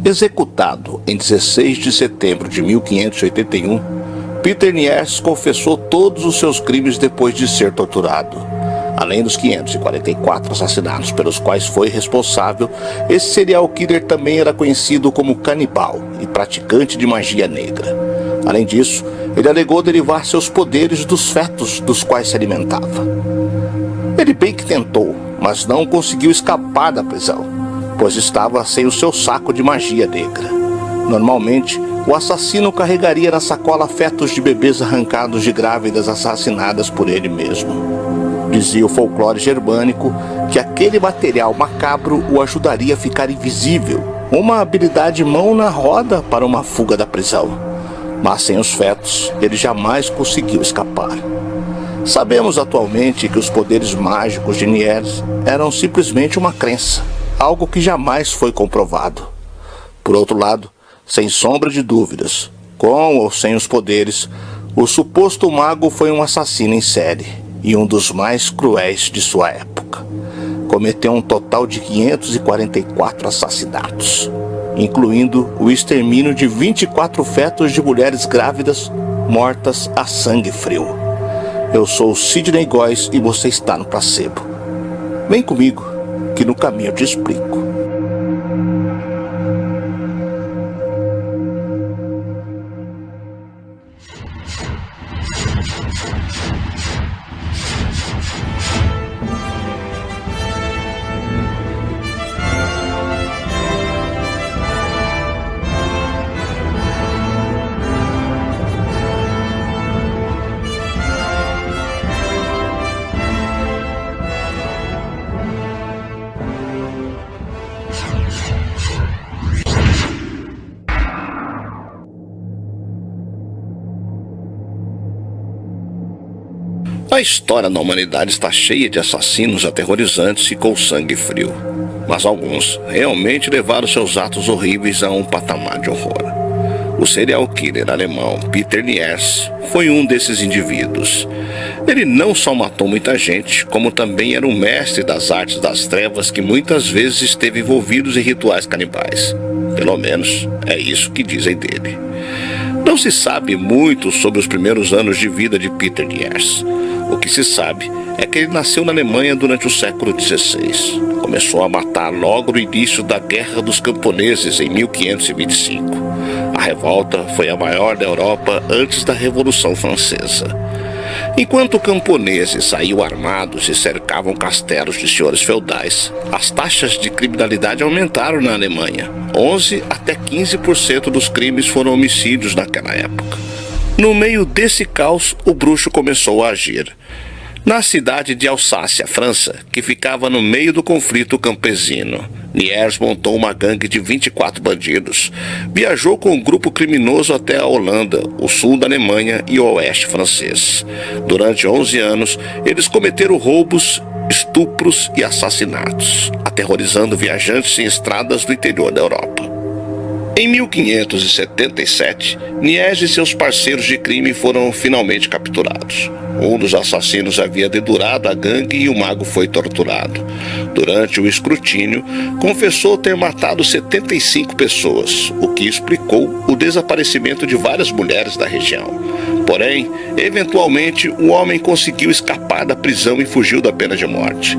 Executado em 16 de setembro de 1581, Peter Niers confessou todos os seus crimes depois de ser torturado. Além dos 544 assassinatos pelos quais foi responsável, esse serial killer também era conhecido como canibal e praticante de magia negra. Além disso, ele alegou derivar seus poderes dos fetos dos quais se alimentava. Ele bem que tentou, mas não conseguiu escapar da prisão, pois estava sem o seu saco de magia negra. Normalmente, o assassino carregaria na sacola fetos de bebês arrancados de grávidas assassinadas por ele mesmo. Dizia o folclore germânico que aquele material macabro o ajudaria a ficar invisível, uma habilidade mão na roda para uma fuga da prisão. Mas sem os fetos, ele jamais conseguiu escapar. Sabemos atualmente que os poderes mágicos de Niers eram simplesmente uma crença, algo que jamais foi comprovado. Por outro lado, sem sombra de dúvidas, com ou sem os poderes, o suposto mago foi um assassino em série e um dos mais cruéis de sua época. Cometeu um total de 544 assassinatos, incluindo o extermínio de 24 fetos de mulheres grávidas mortas a sangue frio. Eu sou o Sidney Góes e você está no Placebo. Vem comigo, que no caminho eu te explico. A história da humanidade está cheia de assassinos aterrorizantes e com sangue frio. Mas alguns realmente levaram seus atos horríveis a um patamar de horror. O serial killer alemão Peter Niers foi um desses indivíduos. Ele não só matou muita gente, como também era um mestre das artes das trevas que muitas vezes esteve envolvido em rituais canibais. Pelo menos é isso que dizem dele. Não se sabe muito sobre os primeiros anos de vida de Peter Niers. O que se sabe é que ele nasceu na Alemanha durante o século XVI. Começou a matar logo no início da Guerra dos Camponeses em 1525. A revolta foi a maior da Europa antes da Revolução Francesa. Enquanto camponeses saíam armados e cercavam castelos de senhores feudais, as taxas de criminalidade aumentaram na Alemanha. 11 até 15% dos crimes foram homicídios naquela época. No meio desse caos, o bruxo começou a agir. Na cidade de Alsácia, França, que ficava no meio do conflito campesino, Niers montou uma gangue de 24 bandidos. Viajou com um grupo criminoso até a Holanda, o sul da Alemanha e o oeste francês. Durante 11 anos, eles cometeram roubos, estupros e assassinatos, aterrorizando viajantes em estradas do interior da Europa. Em 1577, Niers e seus parceiros de crime foram finalmente capturados. Um dos assassinos havia dedurado a gangue e o mago foi torturado. Durante o escrutínio, confessou ter matado 75 pessoas, o que explicou o desaparecimento de várias mulheres da região. Porém, eventualmente, o homem conseguiu escapar da prisão e fugiu da pena de morte.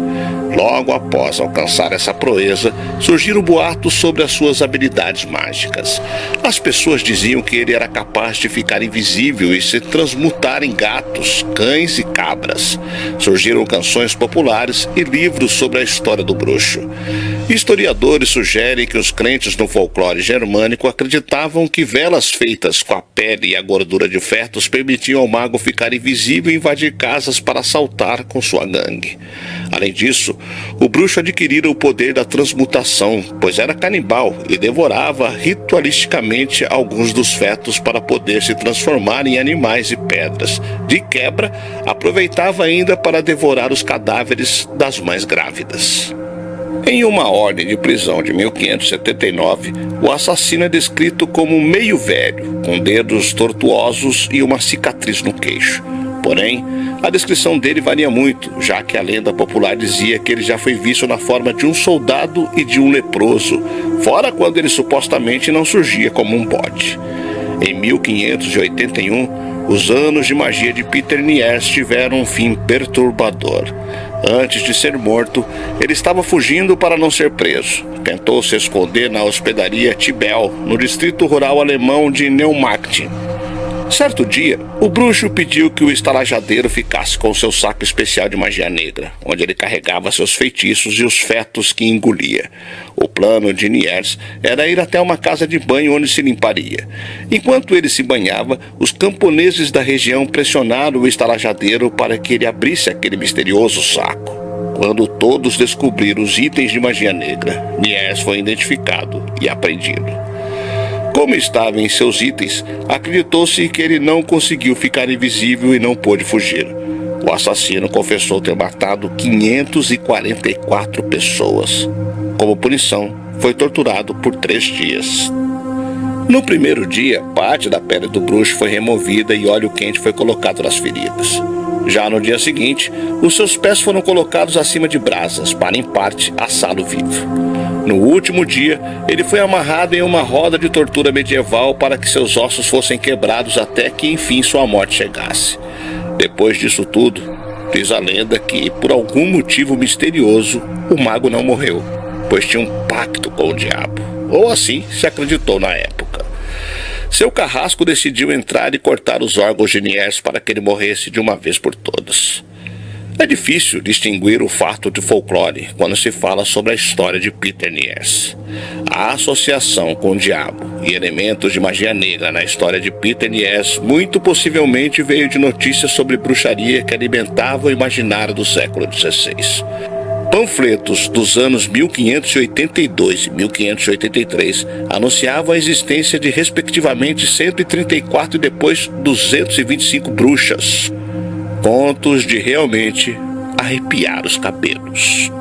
Logo após alcançar essa proeza, surgiram boatos sobre as suas habilidades mágicas. As pessoas diziam que ele era capaz de ficar invisível e se transmutar em gatos, cães e cabras. Surgiram canções populares e livros sobre a história do bruxo. Historiadores sugerem que os crentes no folclore germânico acreditavam que velas feitas com a pele e a gordura de fetos permitiam ao mago ficar invisível e invadir casas para assaltar com sua gangue. Além disso, o bruxo adquirira o poder da transmutação, pois era canibal e devorava ritualisticamente alguns dos fetos para poder se transformar em animais e pedras. De quebra, aproveitava ainda para devorar os cadáveres das mães grávidas. Em uma ordem de prisão de 1579, o assassino é descrito como meio velho, com dedos tortuosos e uma cicatriz no queixo. Porém, a descrição dele varia muito, já que a lenda popular dizia que ele já foi visto na forma de um soldado e de um leproso, fora quando ele supostamente não surgia como um bode. Em 1581, os anos de magia de Peter Niers tiveram um fim perturbador. Antes de ser morto, ele estava fugindo para não ser preso. Tentou se esconder na hospedaria Tibel, no distrito rural alemão de Neumarkt. Certo dia, o bruxo pediu que o estalajadeiro ficasse com seu saco especial de magia negra, onde ele carregava seus feitiços e os fetos que engolia. O plano de Niers era ir até uma casa de banho onde se limparia. Enquanto ele se banhava, os camponeses da região pressionaram o estalajadeiro para que ele abrisse aquele misterioso saco. Quando todos descobriram os itens de magia negra, Niers foi identificado e apreendido. Como estava em seus itens, acreditou-se que ele não conseguiu ficar invisível e não pôde fugir. O assassino confessou ter matado 544 pessoas. Como punição, foi torturado por 3 dias. No primeiro dia, parte da pele do bruxo foi removida e óleo quente foi colocado nas feridas. Já no dia seguinte, os seus pés foram colocados acima de brasas para, em parte, assá-lo vivo. No último dia, ele foi amarrado em uma roda de tortura medieval para que seus ossos fossem quebrados até que, enfim, sua morte chegasse. Depois disso tudo, diz a lenda que, por algum motivo misterioso, o mago não morreu, pois tinha um pacto com o diabo, ou assim se acreditou na época. Seu carrasco decidiu entrar e cortar os órgãos de Niers para que ele morresse de uma vez por todas. É difícil distinguir o fato de folclore quando se fala sobre a história de Peter Niers. A associação com o diabo e elementos de magia negra na história de Peter Niers muito possivelmente veio de notícias sobre bruxaria que alimentavam o imaginário do século XVI. Panfletos dos anos 1582 e 1583 anunciavam a existência de respectivamente 134 e depois 225 bruxas. Contos de realmente arrepiar os cabelos.